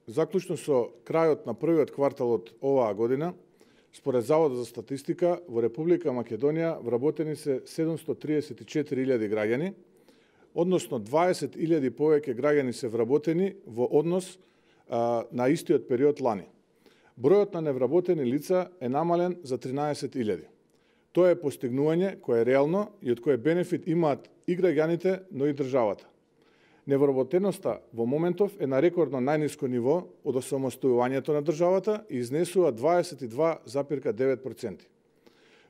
Заклучно со крајот на првиот квартал од оваа година, според Заводот за статистика, во Република Македонија вработени се 734.000 граѓани, односно 20.000 повеќе граѓани се вработени во однос на истиот период лани. Бројот на невработени лица е намален за 13.000. Тоа е постигнување кое е реално и од кое бенефит имаат и граѓаните, но и државата. Невработеноста во моментов е на рекордно најниско ниво од осамостојувањето на државата и изнесува 22,9%.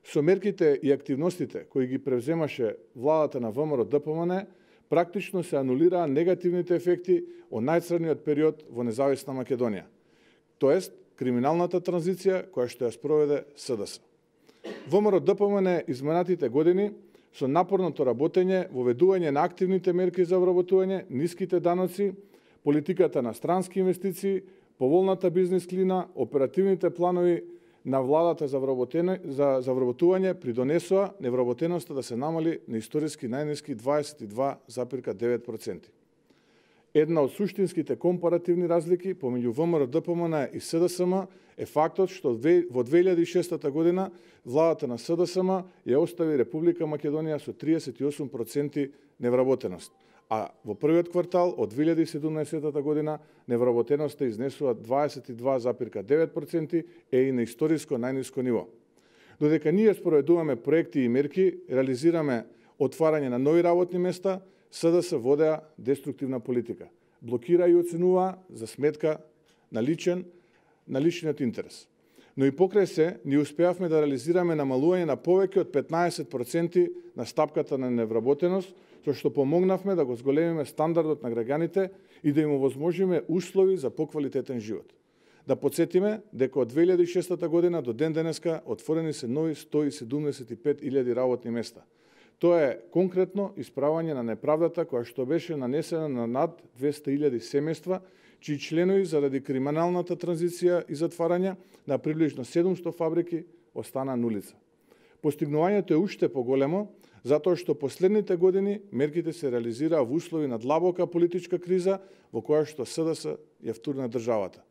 Со мерките и активностите кои ги превземаше владата на ВМРО-ДПМН, практично се анулираа негативните ефекти од најцрниот период во независна Македонија, тоест криминалната транзиција која што ја спроведе СДС. ВМРО-ДПМН изминатите години со напорното работење, воведување на активните мерки за вработување, ниските даноци, политиката на странски инвестиции, поволната бизнес клима, оперативните планови на владата за вработување придонесоа невработеноста да се намали на историски најниски 22,9%. Една од суштинските компаративни разлики помеѓу ВМРО-ДПМН и СДСМ е фактот што во 2006 година владата на СДСМ ја остави Република Македонија со 38% невработеност, а во првиот квартал од 2017 година невработеноста изнесува 22,9%, е и на историско најниско ниво. Додека ние спроведуваме проекти и мерки, реализираме отварање на нови работни места, СДС водеа деструктивна политика. Блокира и оценува за сметка на личниот интерес. Но и покрај се, ние успеавме да реализираме намалување на повеќе од 15% на стапката на невработеност, со што помогнавме да го зголемиме стандардот на граѓаните и да им овозможиме услови за поквалитетен живот. Да подсетиме дека од 2006 година до ден денеска отворени се нови 175.000 работни места. Тоа е конкретно исправање на неправдата која што беше нанесена на над 200.000 семејства, чии членови заради криминалната транзиција и затварање на приближно 700 фабрики остана на улица. Постигнувањето е уште поголемо, затоа што последните години мерките се реализираа во услови на длабока политичка криза во која што СДС ја втурна државата.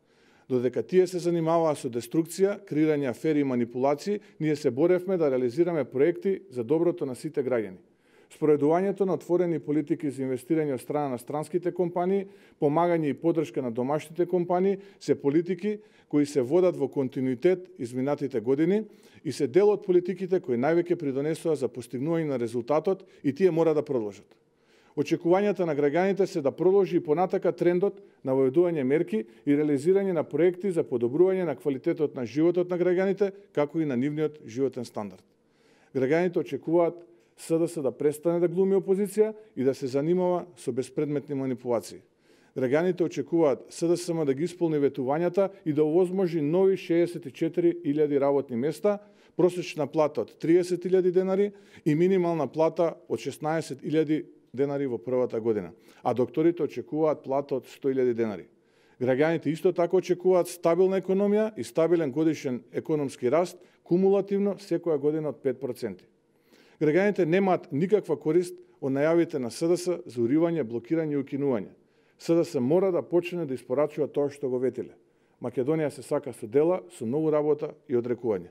Додека тие се занимаваа со деструкција, креирање афери и манипулации, ние се боревме да реализираме проекти за доброто на сите граѓани. Спроведувањето на отворени политики за инвестирање од страна на странските компании, помагање и поддршка на домашните компании се политики кои се водат во континуитет изминатите години и се дел од политиките кои највеќе придонесоа за постигнување на резултатот и тие мора да продолжат. Очекувањата на граѓаните се да продолжи и понатака трендот на воведување мерки и реализирање на проекти за подобрување на квалитетот на животот на граѓаните, како и на нивниот животен стандард. Граѓаните очекуваат СДС да престане да глуми опозиција и да се занимава со безпредметни манипулации. Граѓаните очекуваат СДСМ да ги исполни ветувањата и да овозможи нови 64.000 работни места, просечна плата од 30.000 денари и минимална плата од 16.000 денари во првата година, а докторите очекуваат плата од 100.000 денари. Граѓаните исто така очекуваат стабилна економија и стабилен годишен економски раст, кумулативно секоја година од 5%. Граѓаните немаат никаква корист од најавите на СДС за уривање, блокирање и укинување. СДС мора да почне да испорачува тоа што го ветиле. Македонија се сака со дела, со многу работа и одрекување.